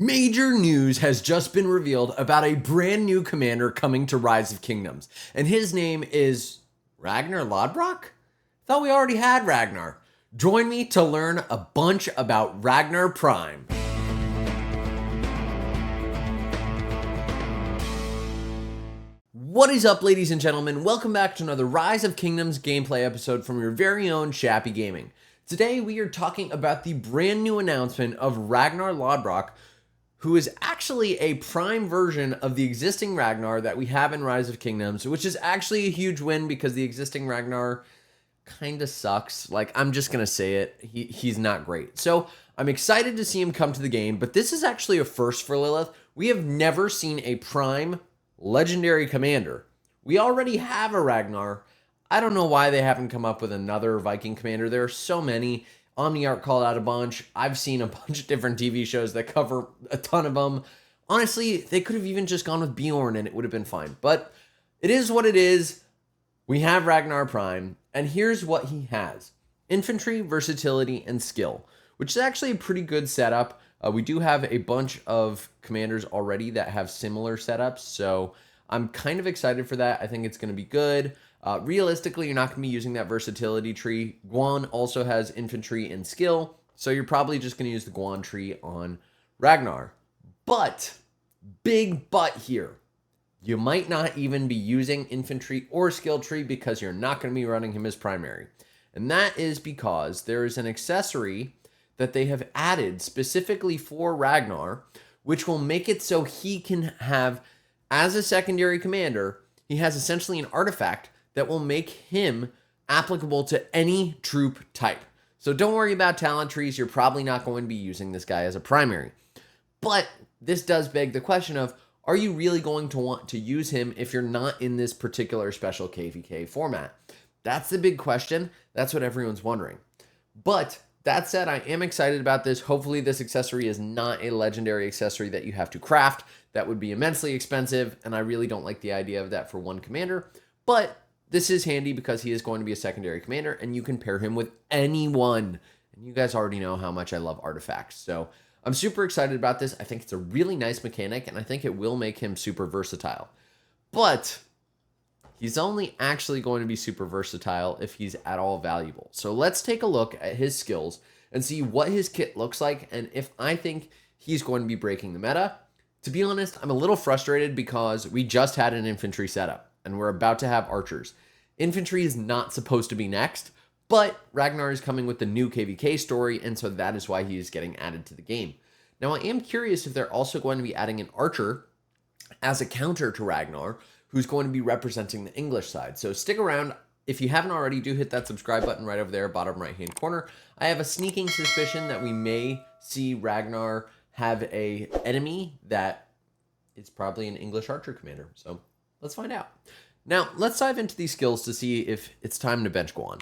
Major news has just been revealed about a brand new commander coming to Rise of Kingdoms, and his name is Ragnar Lodbrok? Thought we already had Ragnar. Join me to learn a bunch about Ragnar Prime. What is up, ladies and gentlemen? Welcome back to another Rise of Kingdoms gameplay episode from your very own Shappy Gaming. Today we are talking about the brand new announcement of Ragnar Lodbrok, who is actually a prime version of the existing Ragnar that we have in Rise of Kingdoms, which is actually a huge win because the existing Ragnar kind of sucks. Like, I'm just going to say it. He's not great. So I'm excited to see him come to the game, but this is actually a first for Lilith. We have never seen a prime legendary commander. We already have a Ragnar. I don't know why they haven't come up with another Viking commander. There are so many. Omniarch called out a bunch. I've seen a bunch of different TV shows that cover a ton of them. Honestly, they could have even just gone with Bjorn and it would have been fine. But it is what it is. We have Ragnar Prime, and here's what he has. Infantry, versatility, and skill, which is actually a pretty good setup. We do have a bunch of commanders already that have similar setups, so I'm kind of excited for that. I think it's going to be good. Realistically, you're not going to be using that versatility tree. Guan also has infantry and skill, so you're probably just going to use the Guan tree on Ragnar. But, big but here, you might not even be using infantry or skill tree because you're not going to be running him as primary. And that is because there is an accessory that they have added specifically for Ragnar, which will make it so he can have, as a secondary commander, he has essentially an artifact that will make him applicable to any troop type. So don't worry about talent trees. You're probably not going to be using this guy as a primary. But this does beg the question of, are you really going to want to use him if you're not in this particular special KVK format? That's the big question. That's what everyone's wondering. But that said, I am excited about this. Hopefully this accessory is not a legendary accessory that you have to craft. That would be immensely expensive, and I really don't like the idea of that for one commander. But this is handy because he is going to be a secondary commander, and you can pair him with anyone. And you guys already know how much I love artifacts. So I'm super excited about this. I think it's a really nice mechanic, and I think it will make him super versatile. But he's only actually going to be super versatile if he's at all valuable. So let's take a look at his skills and see what his kit looks like, and if I think he's going to be breaking the meta. To be honest, I'm a little frustrated because we just had an infantry setup, and we're about to have archers. Infantry is not supposed to be next, but Ragnar is coming with the new KVK story, and so that is why he is getting added to the game. Now, I am curious if they're also going to be adding an archer as a counter to Ragnar, who's going to be representing the English side. So stick around. If you haven't already, do hit that subscribe button right over there, bottom right-hand corner. I have a sneaking suspicion that we may see Ragnar have a enemy that is probably an English archer commander. So let's find out. Now, let's dive into these skills to see if it's time to bench Guan.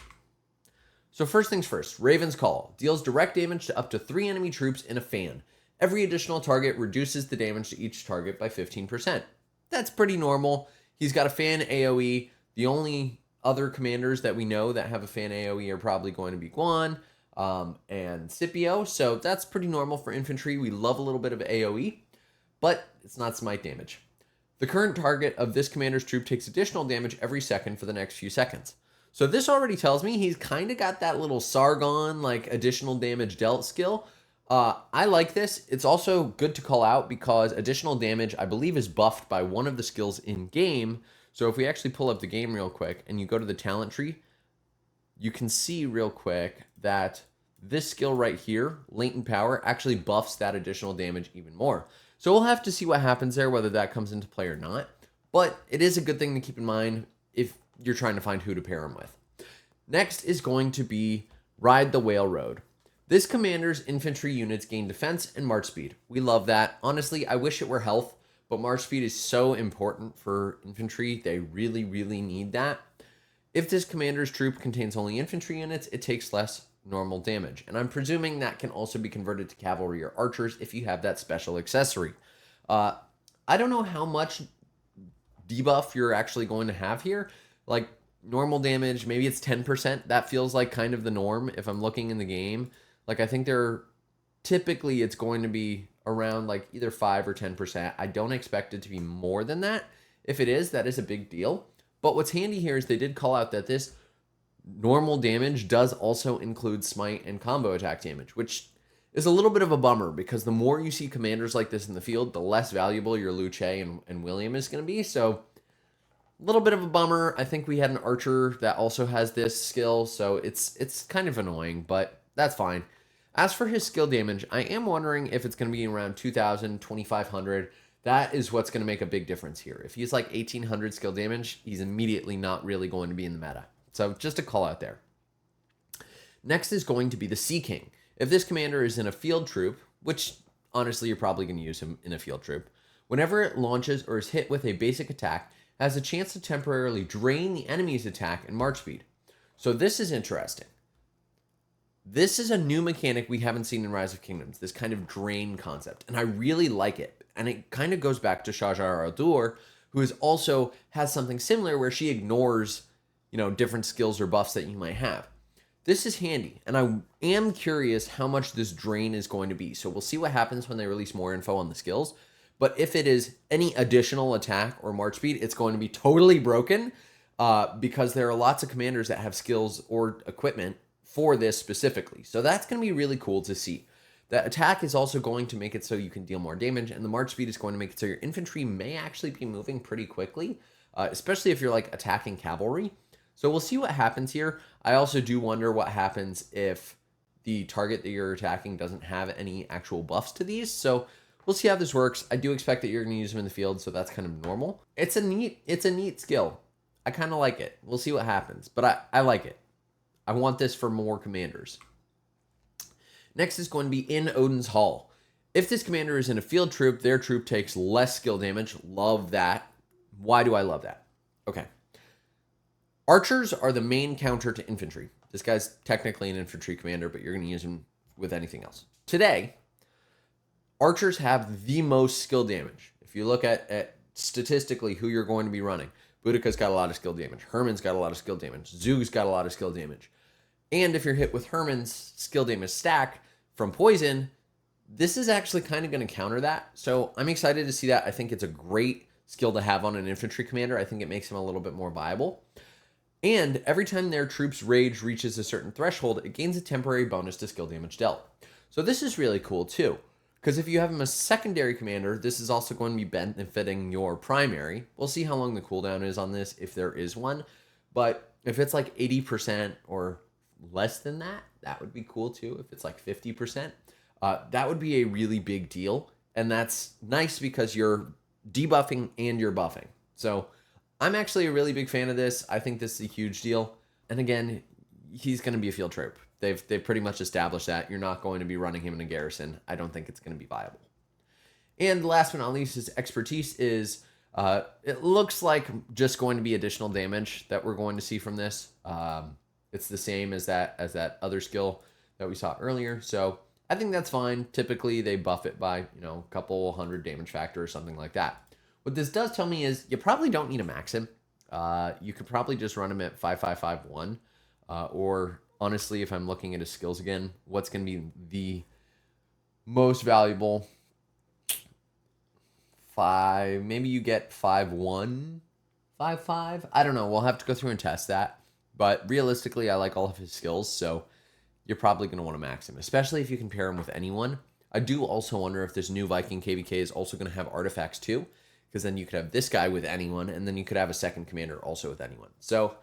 So first things first, Raven's Call. Deals direct damage to up to 3 enemy troops in a fan. Every additional target reduces the damage to each target by 15%. That's pretty normal. He's got a fan AoE. The only other commanders that we know that have a fan AoE are probably going to be Guan and Scipio. So that's pretty normal for infantry. We love a little bit of AoE, but it's not smite damage. The current target of this commander's troop takes additional damage every second for the next few seconds. So this already tells me he's kind of got that little Sargon, like additional damage dealt skill. I like this. It's also good to call out because additional damage, I believe, is buffed by one of the skills in game. So if we actually pull up the game real quick and you go to the talent tree, you can see real quick that this skill right here, Latent Power, actually buffs that additional damage even more. So we'll have to see what happens there, whether that comes into play or not. But it is a good thing to keep in mind if you're trying to find who to pair him with. Next is going to be Ride the Whale Road. This commander's infantry units gain defense and march speed. We love that. Honestly, I wish it were health, but march speed is so important for infantry. They really, really need that. If this commander's troop contains only infantry units, it takes less normal damage. And I'm presuming that can also be converted to cavalry or archers if you have that special accessory. I don't know how much debuff you're actually going to have here. Like normal damage, maybe it's 10%. That feels like kind of the norm if I'm looking in the game. Like I think they're typically it's going to be around like either 5 or 10%. I don't expect it to be more than that. If it is, that is a big deal. But what's handy here is they did call out that this normal damage does also include smite and combo attack damage, which is a little bit of a bummer because the more you see commanders like this in the field, the less valuable your Luce and William is going to be. So a little bit of a bummer. I think we had an archer that also has this skill, so it's kind of annoying, but that's fine. As for his skill damage, I am wondering if it's going to be around 2,000, 2,500. That is what's going to make a big difference here. If he's like 1,800 skill damage, he's immediately not really going to be in the meta. So just a call out there. Next is going to be the Sea King. If this commander is in a field troop, which honestly you're probably going to use him in a field troop, whenever it launches or is hit with a basic attack, it has a chance to temporarily drain the enemy's attack and march speed. So this is interesting. This is a new mechanic we haven't seen in Rise of Kingdoms, this kind of drain concept, and I really like it. And it kind of goes back to Shajar Al-Dur, who is also has something similar where she ignores, different skills or buffs that you might have. This is handy, and I am curious how much this drain is going to be. So we'll see what happens when they release more info on the skills. But if it is any additional attack or march speed, it's going to be totally broken because there are lots of commanders that have skills or equipment for this specifically. So that's going to be really cool to see. The attack is also going to make it so you can deal more damage, and the march speed is going to make it so your infantry may actually be moving pretty quickly, especially if you're like attacking cavalry. So we'll see what happens here. I also do wonder what happens if the target that you're attacking doesn't have any actual buffs to these. So we'll see how this works. I do expect that you're going to use them in the field, so that's kind of normal. It's a neat skill. I kind of like it. We'll see what happens, but I like it. I want this for more commanders. Next is going to be in Odin's Hall. If this commander is in a field troop, their troop takes less skill damage. Love that. Why do I love that? Okay. Archers are the main counter to infantry. This guy's technically an infantry commander, but you're going to use him with anything else. Today, archers have the most skill damage. If you look at statistically who you're going to be running, Boudica's got a lot of skill damage. Herman's got a lot of skill damage. Zug's got a lot of skill damage. And if you're hit with Herman's skill damage stack from poison, this is actually kind of going to counter that. So I'm excited to see that. I think it's a great skill to have on an infantry commander. I think it makes him a little bit more viable. And every time their troops' rage reaches a certain threshold, it gains a temporary bonus to skill damage dealt. So this is really cool too. Because if you have him as secondary commander, this is also going to be benefiting your primary. We'll see how long the cooldown is on this, if there is one. But if it's like 80% or less than that, that would be cool too. If it's like 50%, that would be a really big deal. And that's nice because you're debuffing and you're buffing. So I'm actually a really big fan of this. I think this is a huge deal. And again, he's going to be a field troop. They've pretty much established that. You're not going to be running him in a garrison. I don't think it's going to be viable. And last but not least, his expertise is, it looks like just going to be additional damage that we're going to see from this. It's the same as that other skill that we saw earlier. So I think that's fine. Typically, they buff it by, a couple hundred damage factor or something like that. What this does tell me is you probably don't need to max him. You could probably just run him at 5.5.5.1, or honestly, if I'm looking at his skills again, what's going to be the most valuable? 5, maybe you get 5.1, 5.5. I don't know. We'll have to go through and test that. But realistically, I like all of his skills, so you're probably going to want to max him, especially if you can pair him with anyone. I do also wonder if this new Viking KVK is also going to have artifacts too, because then you could have this guy with anyone, and then you could have a second commander also with anyone. So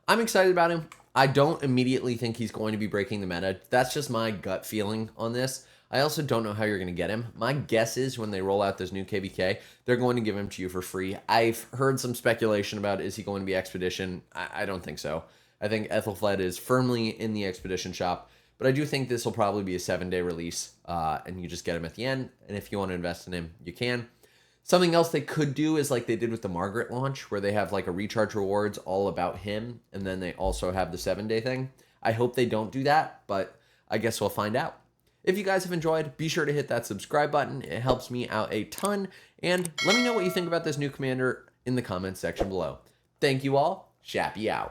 I'm excited about him. I don't immediately think he's going to be breaking the meta. That's just my gut feeling on this. I also don't know how you're going to get him. My guess is when they roll out this new KVK, they're going to give him to you for free. I've heard some speculation about, is he going to be Expedition? I don't think so. I think Ethelfled is firmly in the Expedition shop, but I do think this will probably be a 7-day release, and you just get him at the end, and if you want to invest in him, you can. Something else they could do is like they did with the Margaret launch, where they have like a recharge rewards all about him, and then they also have the 7-day thing. I hope they don't do that, but I guess we'll find out. If you guys have enjoyed, be sure to hit that subscribe button. It helps me out a ton, and let me know what you think about this new commander in the comments section below. Thank you all. Shappy out.